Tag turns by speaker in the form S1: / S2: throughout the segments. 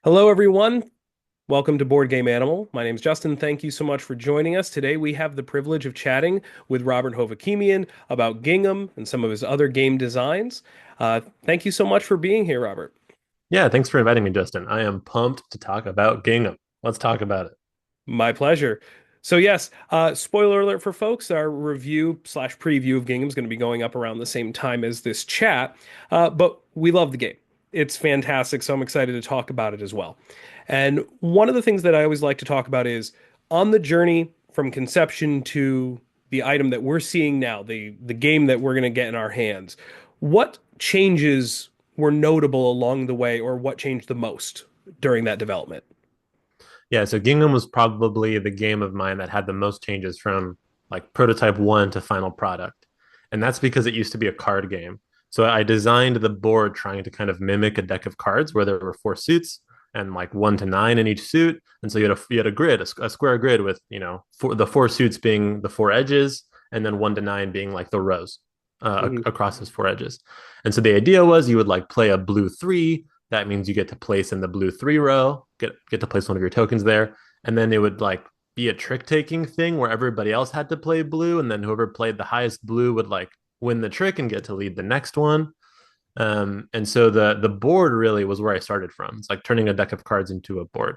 S1: Hello, everyone. Welcome to Board Game Animal. My name's Justin. Thank you so much for joining us. Today, we have the privilege of chatting with Robert Hovakimyan about Gingham and some of his other game designs. Thank you so much for being here, Robert.
S2: Yeah, thanks for inviting me, Justin. I am pumped to talk about Gingham. Let's talk about it.
S1: My pleasure. So yes, spoiler alert for folks, our review slash preview of Gingham is going to be going up around the same time as this chat, but we love the game. It's fantastic, so I'm excited to talk about it as well. And one of the things that I always like to talk about is on the journey from conception to the item that we're seeing now, the game that we're going to get in our hands. What changes were notable along the way, or what changed the most during that development?
S2: Yeah, so Gingham was probably the game of mine that had the most changes from like prototype one to final product. And that's because it used to be a card game. So I designed the board trying to kind of mimic a deck of cards where there were four suits and like one to nine in each suit. And so you had a grid, a square grid with, the four suits being the four edges and then one to nine being like the rows
S1: Mhm.
S2: across those four edges. And so the idea was you would like play a blue three. That means you get to place in the blue three row, get to place one of your tokens there, and then it would like be a trick taking thing where everybody else had to play blue, and then whoever played the highest blue would like win the trick and get to lead the next one. And so the board really was where I started from. It's like turning a deck of cards into a board.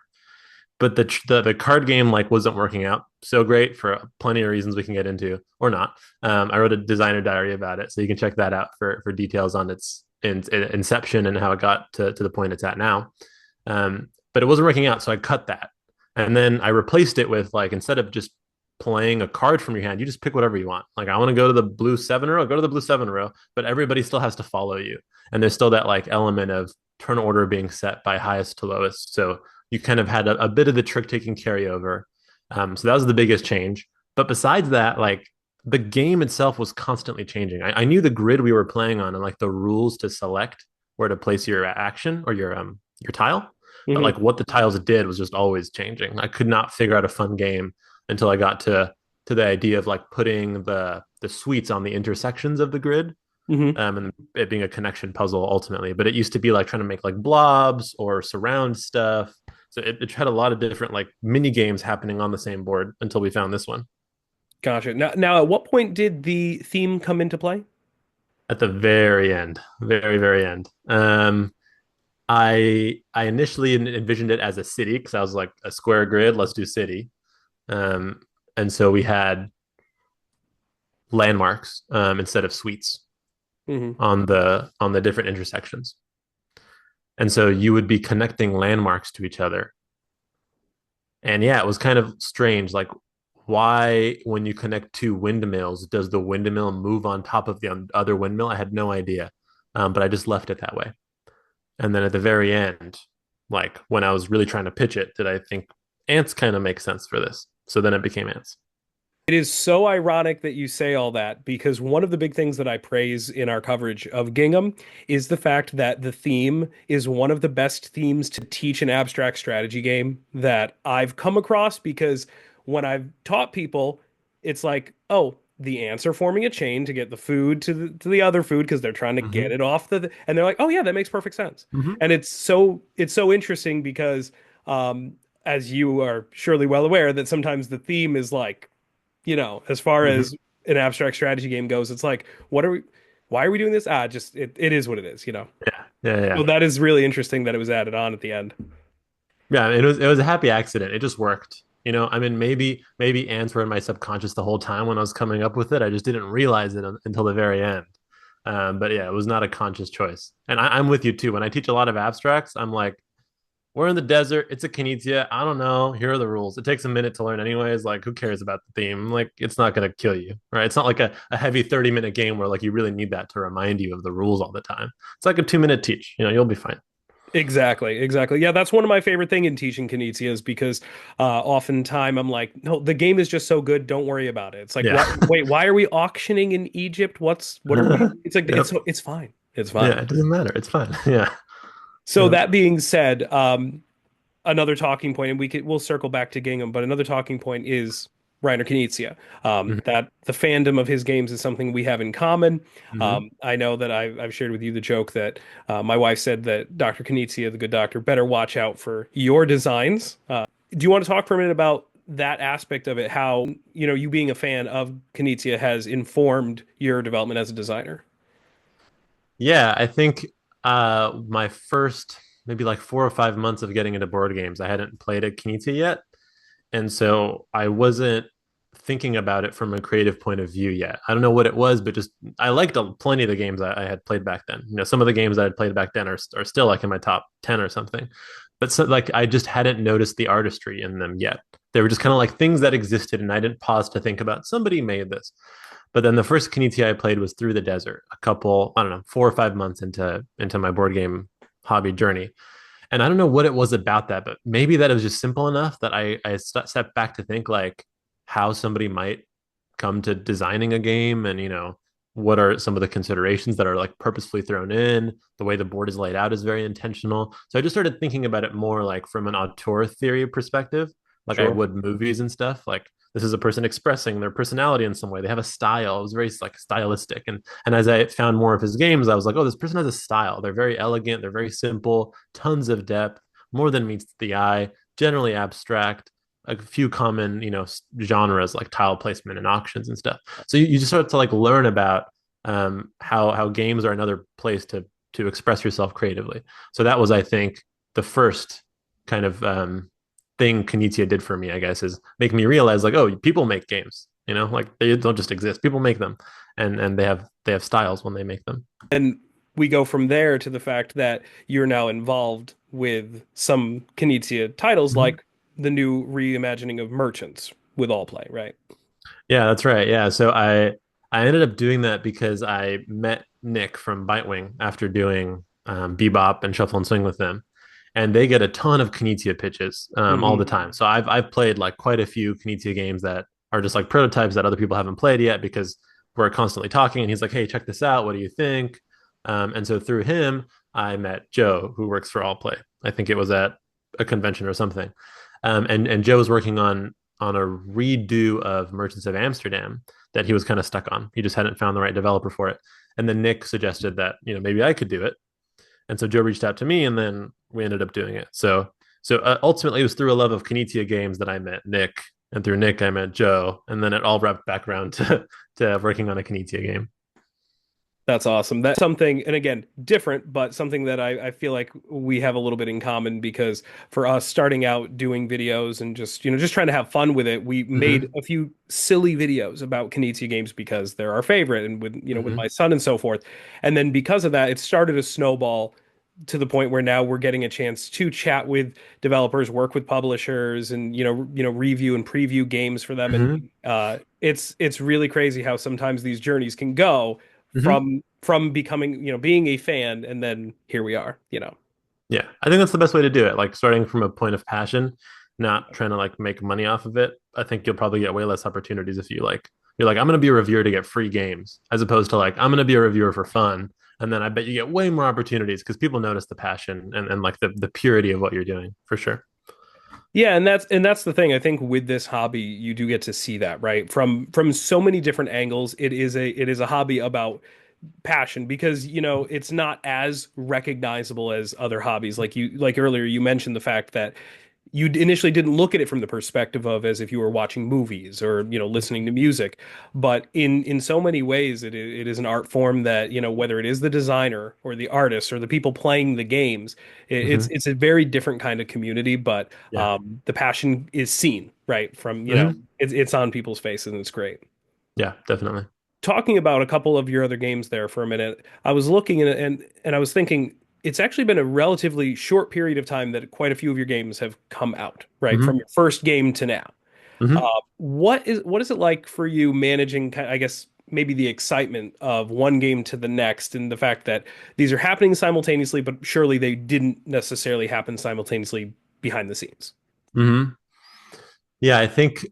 S2: But the card game like wasn't working out so great for plenty of reasons we can get into or not. I wrote a designer diary about it, so you can check that out for details on its inception and how it got to the point it's at now. But it wasn't working out, so I cut that, and then I replaced it with like instead of just playing a card from your hand, you just pick whatever you want. Like I want to go to the blue seven row, go to the blue seven row, but everybody still has to follow you, and there's still that like element of turn order being set by highest to lowest. So you kind of had a bit of the trick taking carryover. So that was the biggest change. But besides that, like the game itself was constantly changing. I knew the grid we were playing on and like the rules to select where to place your action or your tile. But
S1: Mhm.
S2: like what the tiles did was just always changing. I could not figure out a fun game until I got to the idea of like putting the suites on the intersections of the grid,
S1: Mhm.
S2: and it being a connection puzzle ultimately. But it used to be like trying to make like blobs or surround stuff. So it had a lot of different like mini games happening on the same board until we found this one
S1: Gotcha. Now, at what point did the theme come into play?
S2: at the very end, very very end. I initially envisioned it as a city because I was like a square grid, let's do city. Um, and so we had landmarks instead of suites
S1: Hmm.
S2: on the different intersections. And so you would be connecting landmarks to each other. And yeah, it was kind of strange. Like, why, when you connect two windmills, does the windmill move on top of the other windmill? I had no idea, but I just left it that way. And then at the very end, like when I was really trying to pitch it, did I think ants kind of make sense for this? So then it became ants.
S1: It is so ironic that you say all that because one of the big things that I praise in our coverage of Gingham is the fact that the theme is one of the best themes to teach an abstract strategy game that I've come across because when I've taught people, it's like, oh, the ants are forming a chain to get the food to the other food because they're trying to get
S2: Mm-hmm.
S1: it off and they're like, oh yeah, that makes perfect sense.
S2: Mm-hmm.
S1: And it's so interesting because um as you are surely well aware that sometimes the theme is like as far
S2: Mm-hmm.
S1: as an abstract strategy game goes, it's like, why are we doing this? Just it is what it is.
S2: Yeah. Yeah.
S1: So
S2: Yeah.
S1: that is really interesting that it was added on at the end.
S2: Yeah, it was a happy accident. It just worked. I mean, maybe ants were in my subconscious the whole time when I was coming up with it. I just didn't realize it until the very end. But yeah, it was not a conscious choice. And I'm with you too. When I teach a lot of abstracts, I'm like, we're in the desert. It's a Kinesia. I don't know. Here are the rules. It takes a minute to learn anyways. Like, who cares about the theme? Like, it's not going to kill you, right? It's not like a heavy 30-minute game where like you really need that to remind you of the rules all the time. It's like a 2-minute teach. You'll be fine.
S1: Exactly, exactly. Yeah, that's one of my favorite thing in teaching Kinesia is because oftentimes I'm like, no, the game is just so good, don't worry about it. It's like, what?
S2: Yeah.
S1: Wait, why are we auctioning in Egypt? What are we? It's like
S2: Yep.
S1: it's fine, it's fine.
S2: Yeah, it doesn't matter. It's fine. Yeah.
S1: So
S2: Yeah.
S1: that being said, another talking point, and we'll circle back to Gingham, but another talking point is Reiner Knizia.
S2: Hmm.
S1: That the fandom of his games is something we have in common.
S2: Hmm.
S1: I know that I've shared with you the joke that my wife said that Dr. Knizia, the good doctor, better watch out for your designs. Do you want to talk for a minute about that aspect of it? How, you being a fan of Knizia has informed your development as a designer?
S2: Yeah, I think my first maybe like 4 or 5 months of getting into board games, I hadn't played a Kinita yet. And so I wasn't thinking about it from a creative point of view yet. I don't know what it was, but just I liked plenty of the games I had played back then. Some of the games I had played back then are still like in my top 10 or something. But so, like I just hadn't noticed the artistry in them yet. They were just kind of like things that existed, and I didn't pause to think about somebody made this. But then the first Kiniti I played was Through the Desert, a couple, I don't know, 4 or 5 months into my board game hobby journey. And I don't know what it was about that, but maybe that it was just simple enough that I stepped back to think like how somebody might come to designing a game, and what are some of the considerations that are like purposefully thrown in. The way the board is laid out is very intentional. So I just started thinking about it more like from an auteur theory perspective, like I
S1: Sure.
S2: would movies and stuff. Like this is a person expressing their personality in some way. They have a style. It was very like stylistic. And as I found more of his games, I was like, oh, this person has a style. They're very elegant. They're very simple. Tons of depth. More than meets the eye. Generally abstract. A few common, genres like tile placement and auctions and stuff. So you just start to like learn about how games are another place to express yourself creatively. So that was, I think, the first kind of thing Kanitia did for me, I guess, is make me realize like, oh, people make games. Like they don't just exist. People make them, and they have styles when they make them.
S1: And we go from there to the fact that you're now involved with some Knizia titles
S2: Mm-hmm.
S1: like the new reimagining of Merchants with All Play, right?
S2: Yeah, that's right. Yeah, so I ended up doing that because I met Nick from Bitewing after doing Bebop and Shuffle and Swing with them, and they get a ton of Kanitia pitches all the
S1: Hmm.
S2: time. So I've played like quite a few Kanitia games that are just like prototypes that other people haven't played yet because we're constantly talking, and he's like, "Hey, check this out. What do you think?" And so through him, I met Joe, who works for All Play. I think it was at a convention or something, and Joe was working on a redo of Merchants of Amsterdam that he was kind of stuck on. He just hadn't found the right developer for it. And then Nick suggested that, maybe I could do it. And so Joe reached out to me, and then we ended up doing it. So ultimately, it was through a love of Kanitia games that I met Nick, and through Nick, I met Joe, and then it all wrapped back around to working on a Kanitia game.
S1: That's awesome. That's something, and again, different, but something that I feel like we have a little bit in common because for us starting out doing videos and just trying to have fun with it, we made
S2: Mm-hmm.
S1: a few silly videos about Knizia games because they're our favorite and with my
S2: Mm-hmm.
S1: son and so forth. And then because of that, it started a snowball to the point where now we're getting a chance to chat with developers, work with publishers, and review and preview games for them. And
S2: Mm-hmm.
S1: it's really crazy how sometimes these journeys can go
S2: Mm-hmm.
S1: from becoming, being a fan, and then here we are.
S2: Yeah, I think that's the best way to do it. Like starting from a point of passion, not trying to like make money off of it. I think you'll probably get way less opportunities if you're like I'm going to be a reviewer to get free games, as opposed to like I'm going to be a reviewer for fun. And then I bet you get way more opportunities because people notice the passion and like the purity of what you're doing for sure.
S1: Yeah, and that's the thing. I think with this hobby, you do get to see that, right? From so many different angles. It is a hobby about passion because it's not as recognizable as other hobbies. Like earlier you mentioned the fact that you initially didn't look at it from the perspective of as if you were watching movies or listening to music, but in so many ways it is an art form that whether it is the designer or the artist or the people playing the games, it's
S2: Mm-hmm.
S1: it's a very different kind of community, but
S2: Yeah.
S1: the passion is seen right from
S2: Mm-hmm.
S1: it's on people's faces, and it's great.
S2: Yeah, definitely.
S1: Talking about a couple of your other games there for a minute, I was looking at it and I was thinking it's actually been a relatively short period of time that quite a few of your games have come out, right? From
S2: Mm-hmm.
S1: your first game to now.
S2: Mm-hmm.
S1: What is it like for you managing, I guess, maybe the excitement of one game to the next and the fact that these are happening simultaneously, but surely they didn't necessarily happen simultaneously behind the scenes.
S2: Mm-hmm. Yeah, I think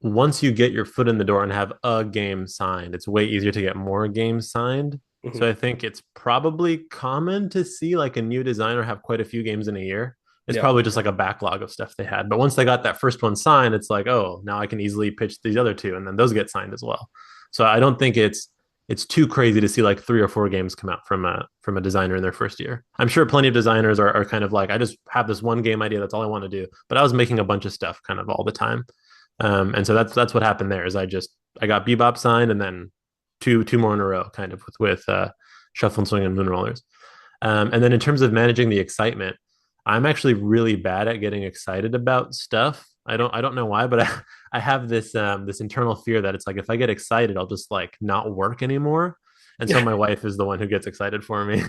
S2: once you get your foot in the door and have a game signed, it's way easier to get more games signed.
S1: Mhm.
S2: So I think it's probably common to see like a new designer have quite a few games in a year. It's
S1: Yeah.
S2: probably just like a backlog of stuff they had. But once they got that first one signed, it's like, oh, now I can easily pitch these other two, and then those get signed as well. So I don't think it's too crazy to see like 3 or 4 games come out from a designer in their first year. I'm sure plenty of designers are kind of like, I just have this one game idea, that's all I want to do. But I was making a bunch of stuff kind of all the time. And so that's what happened there is I got Bebop signed and then two more in a row kind of with Shuffle and Swing and Moonrollers. And then in terms of managing the excitement, I'm actually really bad at getting excited about stuff. I don't know why, but I have this internal fear that it's like if I get excited, I'll just like not work anymore. And so my wife is the one who gets excited for me.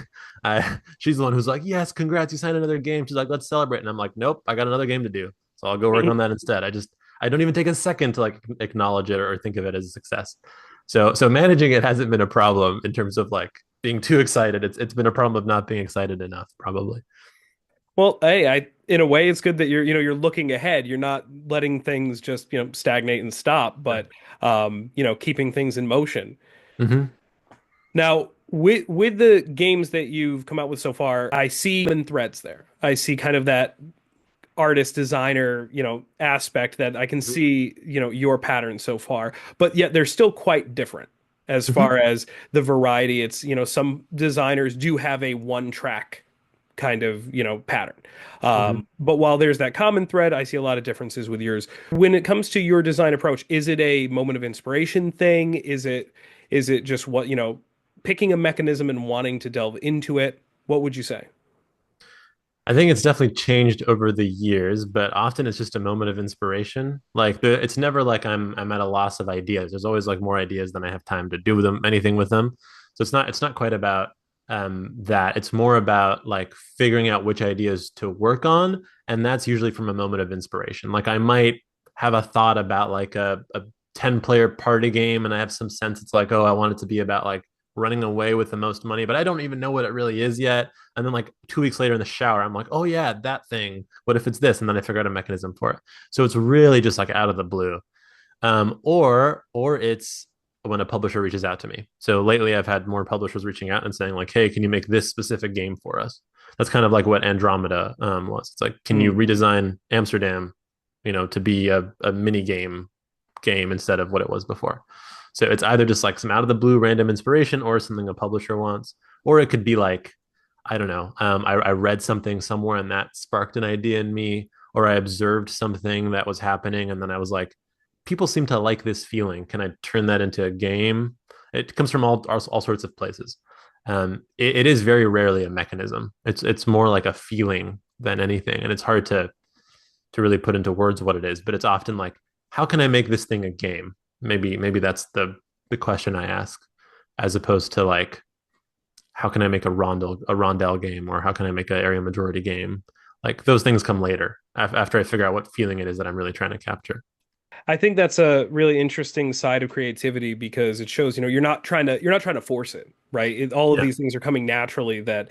S2: She's the one who's like, "Yes, congrats, you signed another game." She's like, "Let's celebrate," and I'm like, "Nope, I got another game to do, so I'll go work on that instead." I don't even take a second to like acknowledge it or think of it as a success. So managing it hasn't been a problem in terms of like being too excited. It's been a problem of not being excited enough, probably.
S1: Well, hey, I in a way it's good that you're looking ahead. You're not letting things just, stagnate and stop,
S2: Yeah.
S1: but keeping things in motion.
S2: Mm-hmm.
S1: Now, with the games that you've come out with so far, I see common threads there. I see kind of that artist designer, aspect that I can see, your pattern so far, but yet they're still quite different as
S2: Mm-hmm.
S1: far as the variety. It's, some designers do have a one track kind of, pattern.
S2: Mm-hmm.
S1: But while there's that common thread, I see a lot of differences with yours. When it comes to your design approach, is it a moment of inspiration thing? Is it just what, picking a mechanism and wanting to delve into it? What would you say?
S2: I think it's definitely changed over the years, but often it's just a moment of inspiration. It's never like I'm at a loss of ideas. There's always like more ideas than I have time to do with them, anything with them. So it's not quite about that. It's more about like figuring out which ideas to work on, and that's usually from a moment of inspiration. Like I might have a thought about like a 10-player party game, and I have some sense it's like, oh, I want it to be about like running away with the most money, but I don't even know what it really is yet. And then like 2 weeks later in the shower, I'm like, oh yeah, that thing. What if it's this? And then I figure out a mechanism for it. So it's really just like out of the blue. Or it's when a publisher reaches out to me. So lately I've had more publishers reaching out and saying like, hey, can you make this specific game for us? That's kind of like what Andromeda was. It's like, can you
S1: Mm.
S2: redesign Amsterdam, to be a mini game instead of what it was before? So it's either just like some out of the blue random inspiration or something a publisher wants, or it could be like, I don't know. I read something somewhere and that sparked an idea in me, or I observed something that was happening, and then I was like, people seem to like this feeling. Can I turn that into a game? It comes from all sorts of places. It is very rarely a mechanism. It's more like a feeling than anything, and it's hard to really put into words what it is. But it's often like, how can I make this thing a game? Maybe that's the question I ask, as opposed to like, how can I make a rondel game, or how can I make an area majority game? Like those things come later after I figure out what feeling it is that I'm really trying to capture.
S1: I think that's a really interesting side of creativity because it shows, you're not trying to force it, right? All of
S2: Yeah.
S1: these things are coming naturally that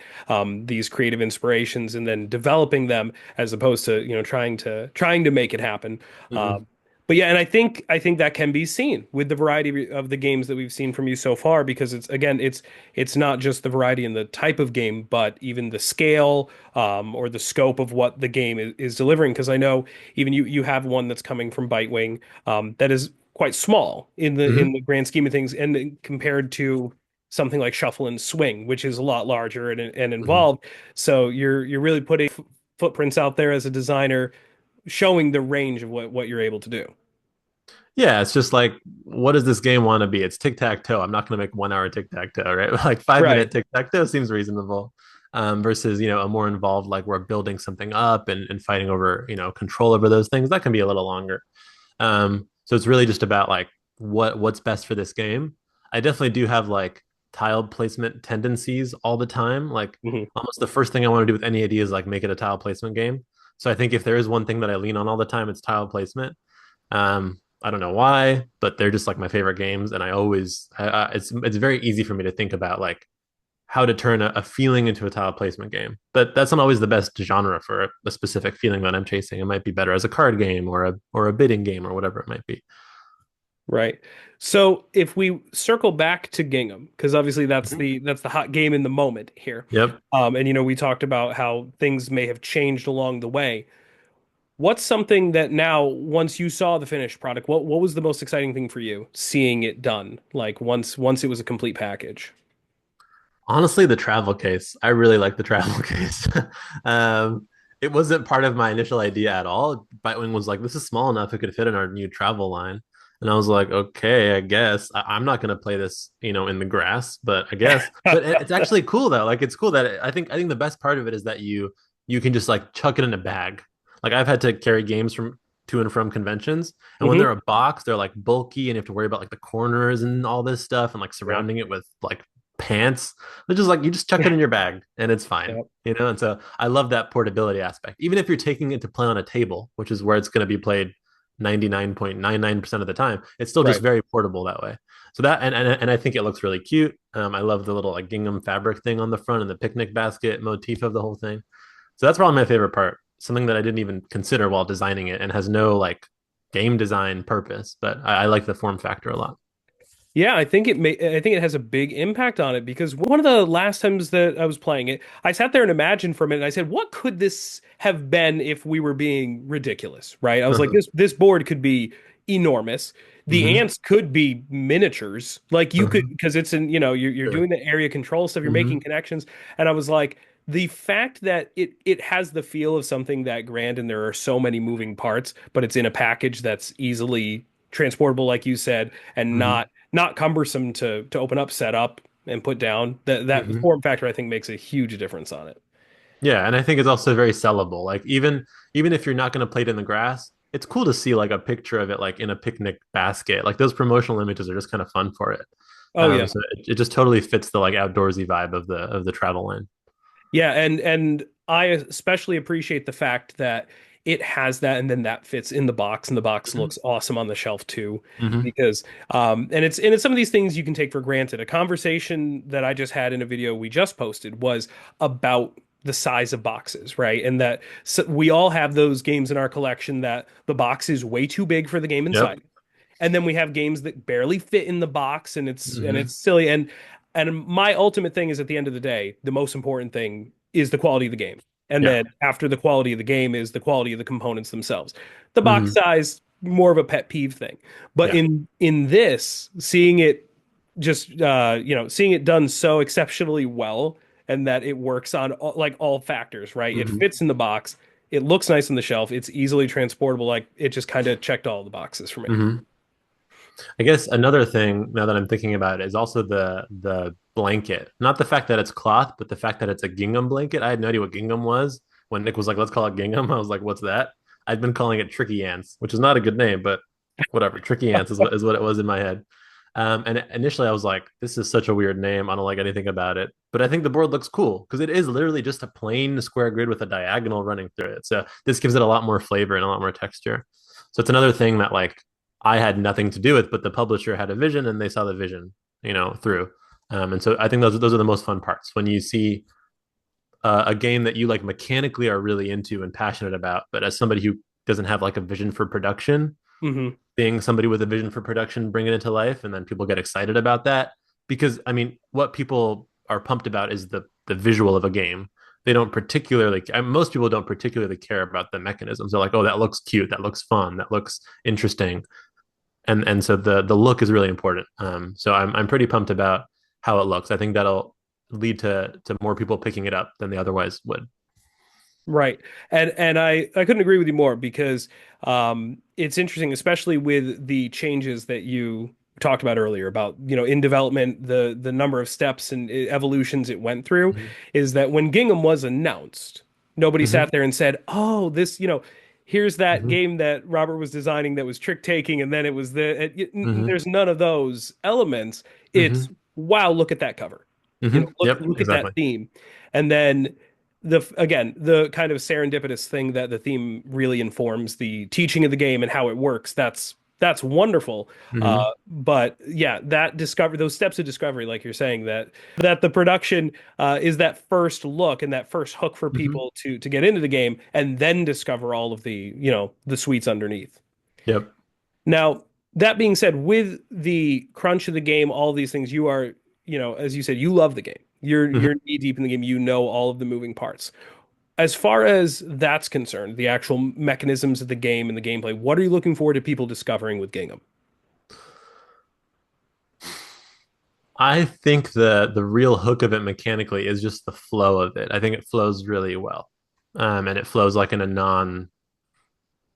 S1: these creative inspirations and then developing them as opposed to, trying to make it happen.
S2: Mm-hmm.
S1: Um, but yeah, and I think that can be seen with the variety of the games that we've seen from you so far because it's not just the variety in the type of game, but even the scale or the scope of what the game is delivering. Because I know even you have one that's coming from Bitewing that is quite small in the
S2: Mm-hmm.
S1: grand scheme of things, and then compared to something like Shuffle and Swing, which is a lot larger and
S2: Mm-hmm.
S1: involved. So you're really putting footprints out there as a designer, showing the range of what you're able to do.
S2: Yeah, it's just like, what does this game want to be? It's tic tac toe. I'm not going to make 1 hour tic tac toe, right? Like 5 minute
S1: Right.
S2: tic tac toe seems reasonable. Versus, a more involved, like we're building something up and fighting over, control over those things. That can be a little longer. So it's really just about like what's best for this game. I definitely do have like tile placement tendencies all the time. Like
S1: Mhm.
S2: almost the first thing I want to do with any idea is like make it a tile placement game. So I think if there is one thing that I lean on all the time, it's tile placement. I don't know why, but they're just like my favorite games, and it's very easy for me to think about like how to turn a feeling into a tile placement game. But that's not always the best genre for a specific feeling that I'm chasing. It might be better as a card game or a bidding game or whatever it might be.
S1: Right. So if we circle back to Gingham, because obviously
S2: Mhm.
S1: that's the hot game in the moment here.
S2: Yep.
S1: And we talked about how things may have changed along the way. What's something that now, once you saw the finished product, what was the most exciting thing for you seeing it done? Like once it was a complete package.
S2: Honestly, the travel case. I really like the travel case. um, it wasn't part of my initial idea at all. Bitewing was like, this is small enough it could fit in our new travel line. And I was like, okay, I guess I'm not gonna play this, in the grass, but I guess. But it's actually cool though. Like it's cool that I think the best part of it is that you can just like chuck it in a bag. Like I've had to carry games from to and from conventions, and when they're
S1: Hmm.
S2: a box, they're like bulky, and you have to worry about like the corners and all this stuff, and like
S1: Yeah.
S2: surrounding it with like pants. They're just like you just chuck it in your bag and it's fine,
S1: Yeah.
S2: And so I love that portability aspect. Even if you're taking it to play on a table, which is where it's going to be played 99.99% of the time, it's still just
S1: Right.
S2: very portable that way. So that and I think it looks really cute. I love the little like gingham fabric thing on the front and the picnic basket motif of the whole thing. So that's probably my favorite part. Something that I didn't even consider while designing it and has no like game design purpose, but I like the form factor a lot.
S1: Yeah, I think it has a big impact on it because one of the last times that I was playing it, I sat there and imagined for a minute and I said, what could this have been if we were being ridiculous, right? I was like,
S2: Uh-huh.
S1: this board could be enormous. The
S2: Mm-hmm.
S1: ants could be miniatures. Like you could
S2: Uh-huh.
S1: because it's in, you're
S2: Sure.
S1: doing the area control stuff, you're making
S2: Mm-hmm.
S1: connections. And I was like, the fact that it has the feel of something that grand and there are so many moving parts, but it's in a package that's easily transportable, like you said, and
S2: Mm-hmm.
S1: not cumbersome to open up, set up, and put down. That
S2: Mm-hmm.
S1: form factor I think makes a huge difference on it.
S2: Yeah, and I think it's also very sellable. Like even if you're not going to play it in the grass, it's cool to see like a picture of it like in a picnic basket. Like those promotional images are just kind of fun for it.
S1: Oh yeah.
S2: So it just totally fits the like outdoorsy vibe of the travel line.
S1: Yeah, and I especially appreciate the fact that it has that and then that fits in the box and the box
S2: Mm-hmm.
S1: looks awesome on the shelf too
S2: Mm-hmm.
S1: because and it's some of these things you can take for granted. A conversation that I just had in a video we just posted was about the size of boxes, right? And that we all have those games in our collection that the box is way too big for the game
S2: Yep.
S1: inside, and then we have games that barely fit in the box and it's
S2: Mm-hmm.
S1: silly, and my ultimate thing is at the end of the day the most important thing is the quality of the game, and
S2: Yeah.
S1: then after the quality of the game is the quality of the components themselves. The box
S2: Mm-hmm.
S1: size more of a pet peeve thing, but
S2: Yeah.
S1: in this, seeing it just seeing it done so exceptionally well, and that it works on all factors, right? It
S2: Mm-hmm.
S1: fits in the box, it looks nice on the shelf, it's easily transportable, like it just kind of checked all the boxes for me.
S2: Mm-hmm. I guess another thing now that I'm thinking about it is also the blanket. Not the fact that it's cloth, but the fact that it's a gingham blanket. I had no idea what gingham was. When Nick was like, "Let's call it gingham," I was like, "What's that?" I'd been calling it tricky ants, which is not a good name, but whatever. Tricky ants is what it was in my head. And initially, I was like, "This is such a weird name. I don't like anything about it." But I think the board looks cool because it is literally just a plain square grid with a diagonal running through it. So this gives it a lot more flavor and a lot more texture. So it's another thing that like I had nothing to do with, but the publisher had a vision and they saw the vision, through. And so I think those are the most fun parts when you see a game that you like mechanically are really into and passionate about, but as somebody who doesn't have like a vision for production,
S1: Hmm.
S2: being somebody with a vision for production, bring it into life, and then people get excited about that because I mean, what people are pumped about is the visual of a game. They don't particularly, most people don't particularly care about the mechanisms. They're like, oh, that looks cute, that looks fun, that looks interesting, and so the look is really important. So I'm pretty pumped about how it looks. I think that'll lead to more people picking it up than they otherwise would.
S1: Right. And I couldn't agree with you more because it's interesting, especially with the changes that you talked about earlier about, in development, the number of steps and evolutions it went through,
S2: Mm-hmm.
S1: is that when Gingham was announced, nobody
S2: Mm-hmm.
S1: sat there and said, "Oh, this, here's that
S2: Mm-hmm.
S1: game that Robert was designing that was trick taking, and then it was
S2: Mm-hmm.
S1: there's none of those elements.
S2: Mm-hmm.
S1: It's wow, look at that cover.
S2: Mm-hmm. Yep,
S1: Look at that
S2: exactly.
S1: theme." And then the kind of serendipitous thing that the theme really informs the teaching of the game and how it works. That's wonderful.
S2: Mm-hmm.
S1: But yeah, those steps of discovery, like you're saying, that the production is that first look and that first hook for
S2: Mm-hmm.
S1: people to get into the game and then discover all of the the sweets underneath.
S2: Yep.
S1: Now, That being said, with the crunch of the game, all these things, you are, as you said, you love the game. You're
S2: Mhm.
S1: knee deep in the game. You know all of the moving parts. As far as that's concerned, the actual mechanisms of the game and the gameplay, what are you looking forward to people discovering with Gingham?
S2: I think the real hook of it mechanically is just the flow of it. I think it flows really well, and it flows like in a non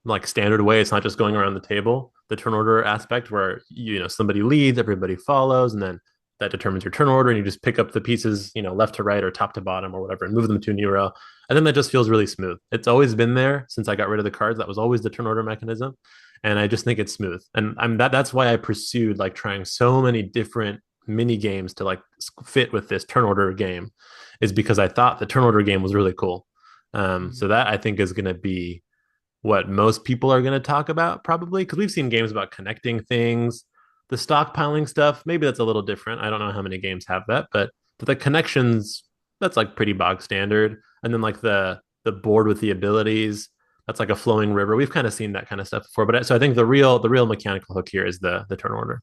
S2: like standard way. It's not just going around the table. The turn order aspect, where somebody leads, everybody follows, and then that determines your turn order, and you just pick up the pieces, left to right or top to bottom or whatever, and move them to a new row. I think that just feels really smooth. It's always been there since I got rid of the cards. That was always the turn order mechanism, and I just think it's smooth. And that's why I pursued like trying so many different mini games to like fit with this turn order game, is because I thought the turn order game was really cool. So that I think is going to be what most people are going to talk about probably, because we've seen games about connecting things. The stockpiling stuff, maybe that's a little different. I don't know how many games have that, but the connections, that's like pretty bog standard. And then like the board with the abilities, that's like a flowing river. We've kind of seen that kind of stuff before, but so I think the real mechanical hook here is the turn order.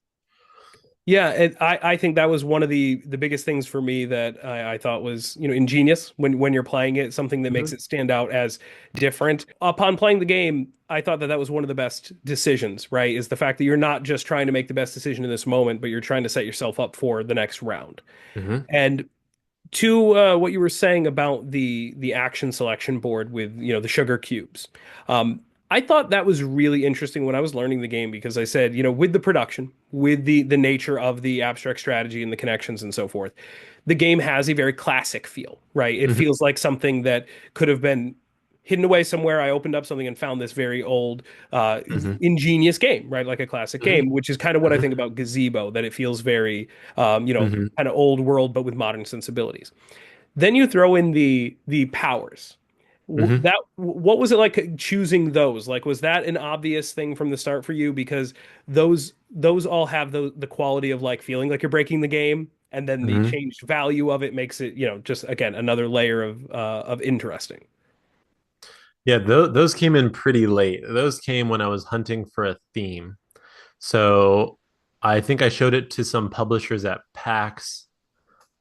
S1: Yeah, I think that was one of the biggest things for me that I thought was, ingenious when you're playing it, something that makes
S2: Mm-hmm.
S1: it stand out as different. Upon playing the game, I thought that that was one of the best decisions, right? Is the fact that you're not just trying to make the best decision in this moment, but you're trying to set yourself up for the next round.
S2: Mm-hmm.
S1: And to what you were saying about the action selection board with the sugar cubes. Um, I thought that was really interesting when I was learning the game because I said, with the production, with the nature of the abstract strategy and the connections and so forth, the game has a very classic feel, right? It
S2: Mm-hmm.
S1: feels like something that could have been hidden away somewhere. I opened up something and found this very old,
S2: Mm-hmm.
S1: ingenious game, right? Like a classic game, which is kind of what I think about Gazebo, that it feels very,
S2: Mm-hmm.
S1: kind of old world, but with modern sensibilities. Then you throw in the powers.
S2: Mm-hmm.
S1: What was it like choosing those? Like, was that an obvious thing from the start for you? Because those all have the quality of like feeling like you're breaking the game, and then the
S2: Mm-hmm.
S1: changed value of it makes it, just again another layer of interesting.
S2: Yeah, those came in pretty late. Those came when I was hunting for a theme. So I think I showed it to some publishers at PAX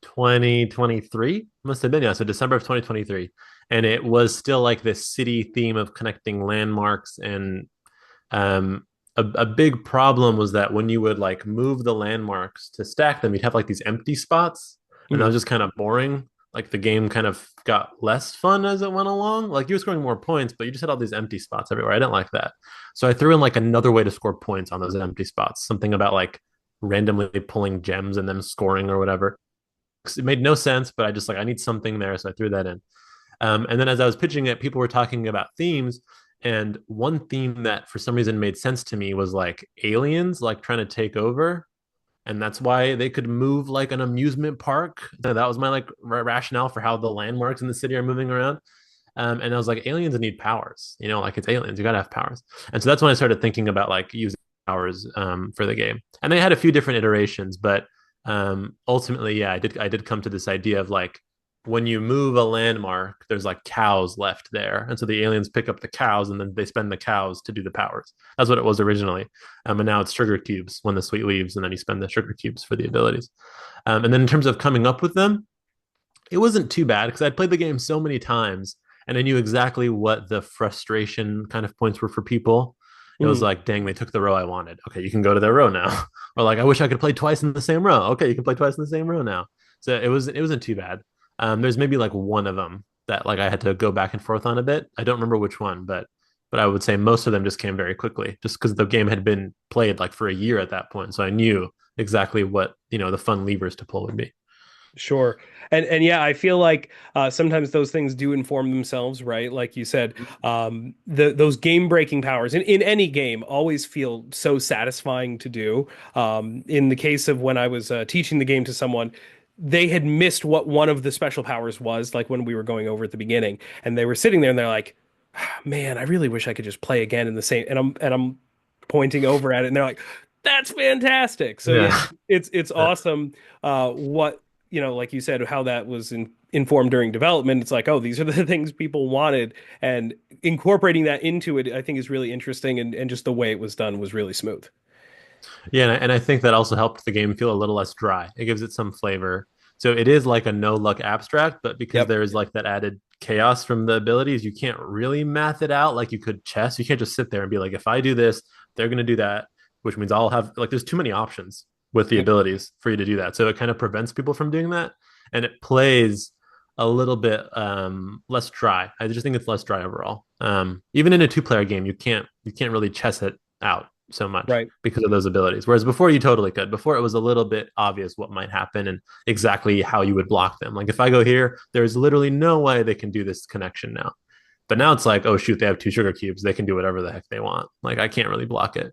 S2: 2023. Must have been, yeah. So December of 2023. And it was still like this city theme of connecting landmarks. And a big problem was that when you would like move the landmarks to stack them, you'd have like these empty spots. And that
S1: Mhm.
S2: was just kind of boring. Like the game kind of got less fun as it went along. Like you were scoring more points, but you just had all these empty spots everywhere. I didn't like that. So I threw in like another way to score points on those empty spots. Something about like randomly pulling gems and then scoring or whatever. It made no sense, but I just like I need something there, so I threw that in. And then as I was pitching it, people were talking about themes, and one theme that for some reason made sense to me was like aliens, like trying to take over, and that's why they could move like an amusement park. So that was my like rationale for how the landmarks in the city are moving around. And I was like, aliens need powers, like it's aliens, you gotta have powers. And so that's when I started thinking about like using powers for the game. And they had a few different iterations, but ultimately, yeah, I did come to this idea of like when you move a landmark, there's like cows left there, and so the aliens pick up the cows and then they spend the cows to do the powers. That's what it was originally, and now it's sugar cubes when the sweet leaves, and then you spend the sugar cubes for the abilities. And then in terms of coming up with them, it wasn't too bad because I'd played the game so many times and I knew exactly what the frustration kind of points were for people. It was
S1: Mhm.
S2: like, dang, they took the row I wanted. Okay, you can go to their row now. Or like, I wish I could play twice in the same row. Okay, you can play twice in the same row now. So it wasn't too bad. There's maybe like one of them that like I had to go back and forth on a bit. I don't remember which one, but I would say most of them just came very quickly, just because the game had been played like for a year at that point. So I knew exactly what the fun levers to pull would be.
S1: Sure. And yeah, I feel like sometimes those things do inform themselves, right? Like you said, those game breaking powers in any game always feel so satisfying to do. In the case of when I was teaching the game to someone, they had missed what one of the special powers was, like when we were going over at the beginning, and they were sitting there and they're like, "Ah, man, I really wish I could just play again in the same." And I'm pointing over at it, and they're like, "That's fantastic!" So yeah,
S2: Yeah.
S1: it's awesome. What like you said, how that was informed during development. It's like, oh, these are the things people wanted, and incorporating that into it, I think, is really interesting, and just the way it was done was really smooth.
S2: Yeah, and I think that also helped the game feel a little less dry. It gives it some flavor. So it is like a no luck abstract, but because
S1: Yep.
S2: there is like that added chaos from the abilities, you can't really math it out like you could chess. You can't just sit there and be like, if I do this, they're going to do that, which means I'll have like there's too many options with the
S1: Yep.
S2: abilities for you to do that. So it kind of prevents people from doing that, and it plays a little bit less dry. I just think it's less dry overall. Even in a two-player game, you can't really chess it out so much
S1: Right.
S2: because of those abilities. Whereas before you totally could. Before it was a little bit obvious what might happen and exactly how you would block them. Like if I go here, there's literally no way they can do this connection now. But now it's like, oh shoot, they have two sugar cubes. They can do whatever the heck they want. Like I can't really block it.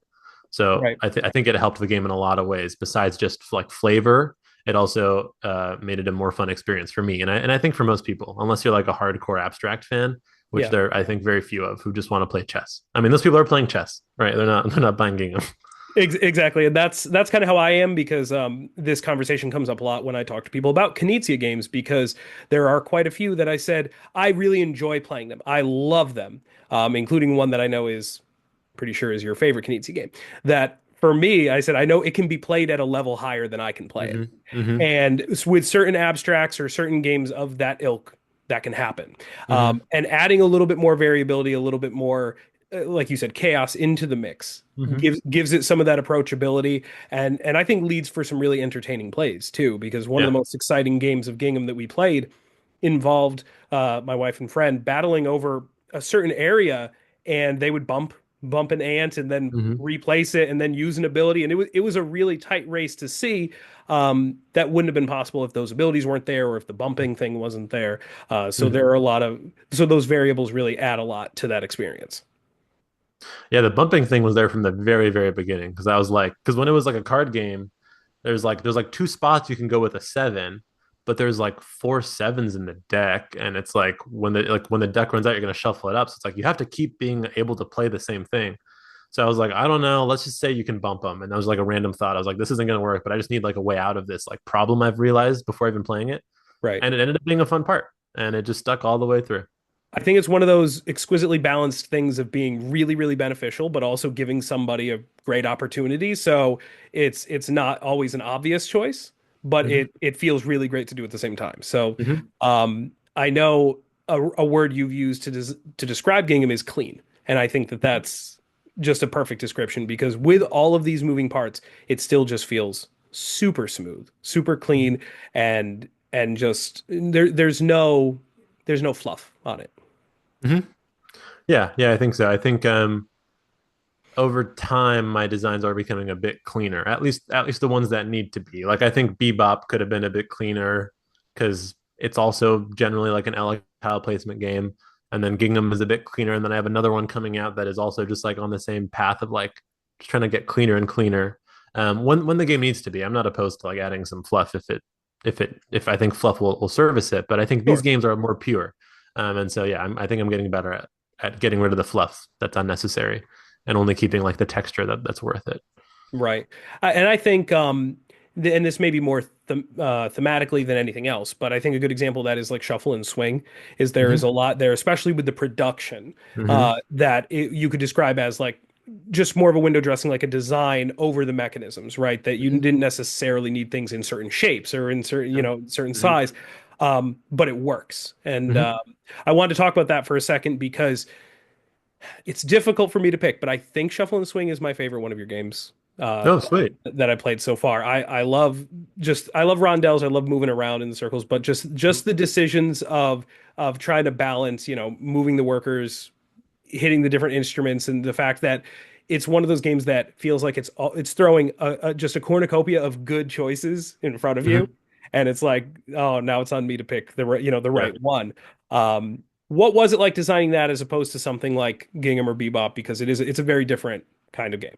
S2: So
S1: Right.
S2: I think it helped the game in a lot of ways. Besides just like flavor, it also made it a more fun experience for me, and I think for most people, unless you're like a hardcore abstract fan, which
S1: Yeah.
S2: there I think very few of who just want to play chess. I mean, those people are playing chess, right? They're not buying Gingham.
S1: Exactly, and that's kind of how I am because this conversation comes up a lot when I talk to people about Knizia games because there are quite a few that I said I really enjoy playing them. I love them, including one that I know is pretty sure is your favorite Knizia game. That for me, I said I know it can be played at a level higher than I can play it,
S2: Mm-hmm. Mm-hmm.
S1: and with certain abstracts or certain games of that ilk, that can happen.
S2: Mm-hmm.
S1: And adding a little bit more variability, a little bit more, like you said, chaos into the mix
S2: Mm-hmm.
S1: gives it some of that approachability, and I think leads for some really entertaining plays too. Because one of the
S2: Yeah.
S1: most exciting games of Gingham that we played involved my wife and friend battling over a certain area, and they would bump an ant and then
S2: Mm-hmm.
S1: replace it and then use an ability, and it was a really tight race to see. That wouldn't have been possible if those abilities weren't there or if the bumping thing wasn't there. So
S2: Mm-hmm.
S1: there are a lot of so those variables really add a lot to that experience.
S2: Yeah, the bumping thing was there from the very, very beginning because I was like, because when it was like a card game, there's like two spots you can go with a seven, but there's like four sevens in the deck, and it's like when the deck runs out, you're gonna shuffle it up. So it's like you have to keep being able to play the same thing. So I was like, I don't know. Let's just say you can bump them, and that was like a random thought. I was like, this isn't gonna work, but I just need like a way out of this like problem I've realized before even playing it,
S1: Right.
S2: and it ended up being a fun part, and it just stuck all the way through.
S1: I think it's one of those exquisitely balanced things of being really, really beneficial, but also giving somebody a great opportunity. So it's not always an obvious choice, but
S2: Mm-hmm.
S1: it feels really great to do at the same time. So
S2: Mm-hmm.
S1: I know a word you've used to describe Gingham is clean, and I think that that's just a perfect description because with all of these moving parts, it still just feels super smooth, super clean, and just there's no fluff on it.
S2: Mm-hmm. Yeah, yeah, I think so. I think over time my designs are becoming a bit cleaner. At least the ones that need to be. Like I think Bebop could have been a bit cleaner because it's also generally like an L tile placement game. And then Gingham is a bit cleaner. And then I have another one coming out that is also just like on the same path of like just trying to get cleaner and cleaner. When the game needs to be. I'm not opposed to like adding some fluff if I think fluff will service it. But I think these
S1: Sure.
S2: games are more pure. And so yeah, I think I'm getting better at getting rid of the fluff that's unnecessary and only keeping like the texture that's worth it.
S1: Right. And I think, and this may be more thematically than anything else, but I think a good example of that is like Shuffle and Swing, is there is
S2: Mm-hmm.
S1: a lot there, especially with the production,
S2: Mm-hmm.
S1: you could describe as like just more of a window dressing, like a design over the mechanisms, right? That you
S2: Mm-hmm.
S1: didn't necessarily need things in certain shapes or in certain, certain
S2: Mm-hmm.
S1: size, but it works. And
S2: Mm-hmm.
S1: I wanted to talk about that for a second because it's difficult for me to pick, but I think Shuffle and Swing is my favorite one of your games
S2: Oh, sweet.
S1: that I played so far. I love rondels. I love moving around in the circles, but just the decisions of trying to balance, moving the workers, hitting the different instruments, and the fact that it's one of those games that feels like it's throwing just a cornucopia of good choices in front of you,
S2: Mm-hmm.
S1: and it's like, oh, now it's on me to pick the
S2: Yeah.
S1: right one. What was it like designing that as opposed to something like Gingham or Bebop? Because it's a very different kind of game.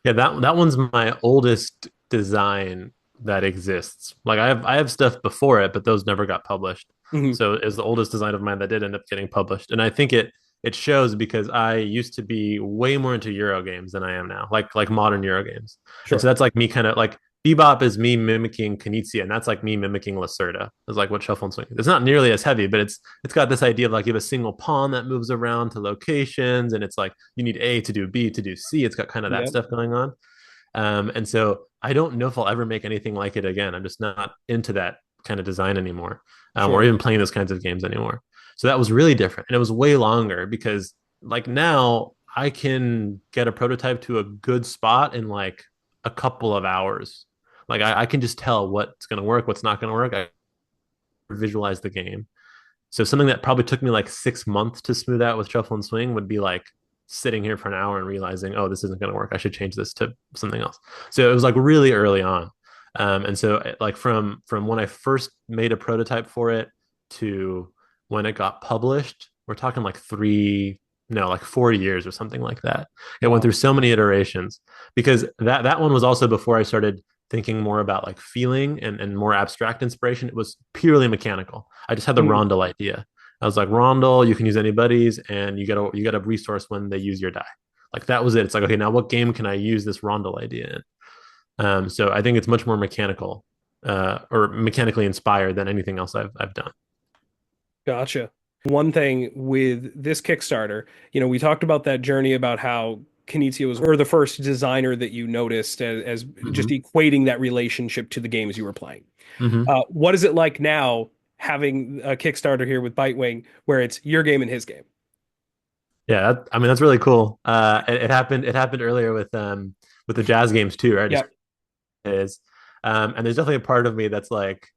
S2: Yeah, that one's my oldest design that exists. Like I have stuff before it, but those never got published.
S1: Hmm.
S2: So it's the oldest design of mine that did end up getting published. And I think it shows because I used to be way more into Euro games than I am now, like modern Euro games. And so
S1: Sure.
S2: that's like me kind of like Bebop is me mimicking Knizia, and that's like me mimicking Lacerda. It's like what Shuffle and Swing. It's not nearly as heavy, but it's got this idea of like you have a single pawn that moves around to locations, and it's like you need A to do B to do C. It's got kind of that
S1: Yep.
S2: stuff going on. And so I don't know if I'll ever make anything like it again. I'm just not into that kind of design anymore, or
S1: Sure.
S2: even playing those kinds of games anymore. So that was really different, and it was way longer because like now I can get a prototype to a good spot in like a couple of hours. Like I can just tell what's going to work, what's not going to work. I visualize the game. So something that probably took me like 6 months to smooth out with shuffle and swing would be like sitting here for an hour and realizing, oh, this isn't going to work. I should change this to something else. So it was like really early on, and so like from when I first made a prototype for it to when it got published, we're talking like no, like 4 years or something like that. It went
S1: Wow.
S2: through so many iterations because that one was also before I started thinking more about like feeling and more abstract inspiration. It was purely mechanical. I just had the
S1: Mm.
S2: rondel idea. I was like, rondel, you can use anybody's, and you got a resource when they use your die. Like that was it. It's like, okay, now what game can I use this rondel idea in? So I think it's much more mechanical, or mechanically inspired than anything else I've done.
S1: Gotcha. One thing with this Kickstarter, we talked about that journey about how Knizia was or the first designer that you noticed as just
S2: Mm-hmm.
S1: equating that relationship to the games you were playing.
S2: Mm-hmm.
S1: What is it like now having a Kickstarter here with Bitewing where it's your game and his game?
S2: Yeah, I mean that's really cool. It happened. It happened earlier with the jazz games too, right? Just
S1: Yep.
S2: is, and there's definitely a part of me that's like,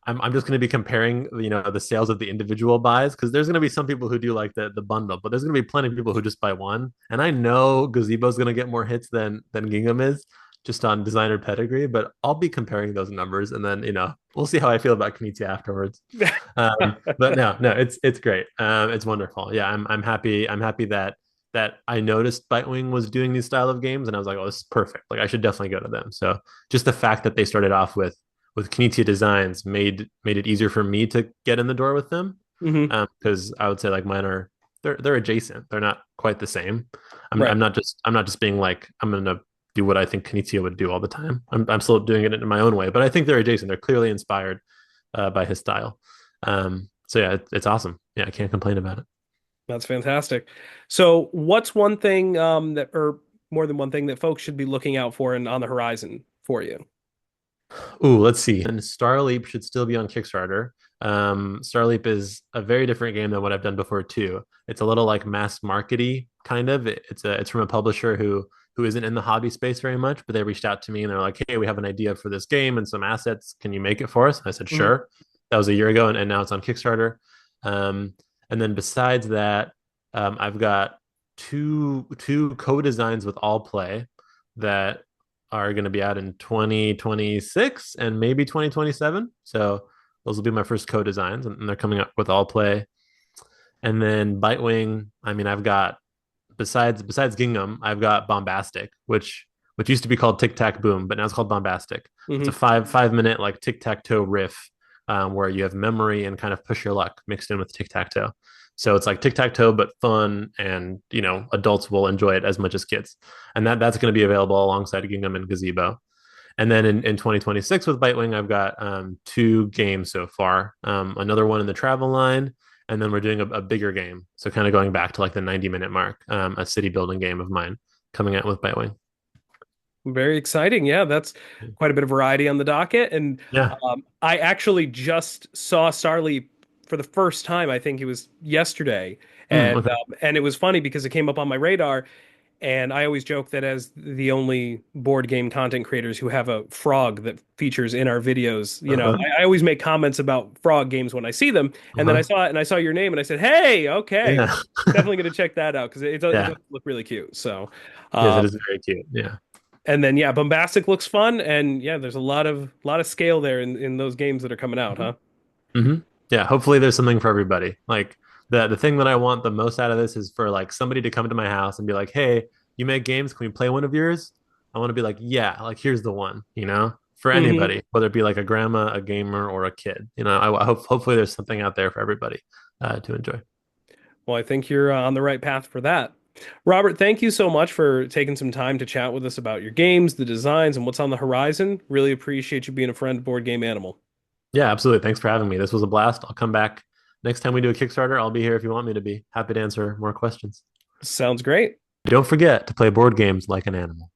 S2: I'm just going to be comparing, the sales of the individual buys because there's going to be some people who do like the bundle, but there's going to be plenty of people who just buy one. And I know Gazebo's going to get more hits than Gingham is just on designer pedigree, but I'll be comparing those numbers and then we'll see how I feel about Knizia afterwards. But no, it's great. It's wonderful. Yeah, I'm happy. I'm happy that I noticed Bitewing was doing these style of games, and I was like, oh, this is perfect. Like I should definitely go to them. So just the fact that they started off with Knizia Designs made it easier for me to get in the door with them.
S1: Hmm.
S2: Because I would say like mine are they're adjacent. They're not quite the same.
S1: Right.
S2: I'm not just being like I'm gonna do what I think Knizia would do all the time. I'm still doing it in my own way, but I think they're adjacent. They're clearly inspired by his style. So yeah, it's awesome. Yeah, I can't complain about it.
S1: That's fantastic. So, what's one thing or more than one thing that folks should be looking out for and on the horizon for you?
S2: Ooh, let's see. And Starleap should still be on Kickstarter. Starleap is a very different game than what I've done before too. It's a little like mass markety kind of. It's from a publisher who isn't in the hobby space very much, but they reached out to me and they're like, "Hey, we have an idea for this game and some assets. Can you make it for us?" And I said,
S1: Hmm.
S2: "Sure." That was a year ago, and now it's on Kickstarter. Um, and then besides that, I've got two co-designs with All Play that are going to be out in 2026 and maybe 2027. So those will be my first co-designs, and they're coming up with All Play. And then Bitewing, I mean, I've got besides Gingham, I've got Bombastic, which used to be called Tic Tac Boom, but now it's called Bombastic. It's a
S1: Hmm.
S2: five minute like tic tac toe riff, where you have memory and kind of push your luck mixed in with tic tac toe. So it's like tic tac toe, but fun, and adults will enjoy it as much as kids. And that's going to be available alongside Gingham and Gazebo. And then in 2026 with Bitewing, I've got two games so far. Another one in the travel line, and then we're doing a bigger game. So kind of going back to like the 90-minute mark, a city building game of mine coming out with Bitewing.
S1: Very exciting. Yeah, that's quite a bit of variety on the docket. And
S2: Yeah.
S1: I actually just saw Starleap for the first time. I think it was yesterday,
S2: Okay.
S1: and it was funny because it came up on my radar. And I always joke that as the only board game content creators who have a frog that features in our videos,
S2: Uh-huh.
S1: I always make comments about frog games when I see them. And then I
S2: Uh-huh.
S1: saw it and I saw your name and I said, "Hey, okay,
S2: Yeah.
S1: definitely going to check that out because it
S2: Yeah.
S1: does look really cute." So,
S2: Yes,
S1: um,
S2: it is very cute. Yeah.
S1: and then yeah, Bombastic looks fun, and yeah, there's a lot of scale there in those games that are coming out,
S2: Mhm.
S1: huh?
S2: Hmm. Yeah, hopefully there's something for everybody. Like the thing that I want the most out of this is for like somebody to come to my house and be like, "Hey, you make games? Can we play one of yours?" I want to be like, "Yeah, like here's the one," for
S1: Hmm.
S2: anybody, whether it be like a grandma, a gamer, or a kid. I hope hopefully there's something out there for everybody to enjoy.
S1: Well, I think you're on the right path for that. Robert, thank you so much for taking some time to chat with us about your games, the designs, and what's on the horizon. Really appreciate you being a friend of Board Game Animal.
S2: Yeah, absolutely. Thanks for having me. This was a blast. I'll come back next time we do a Kickstarter. I'll be here if you want me to be. Happy to answer more questions.
S1: Sounds great.
S2: Don't forget to play board games like an animal.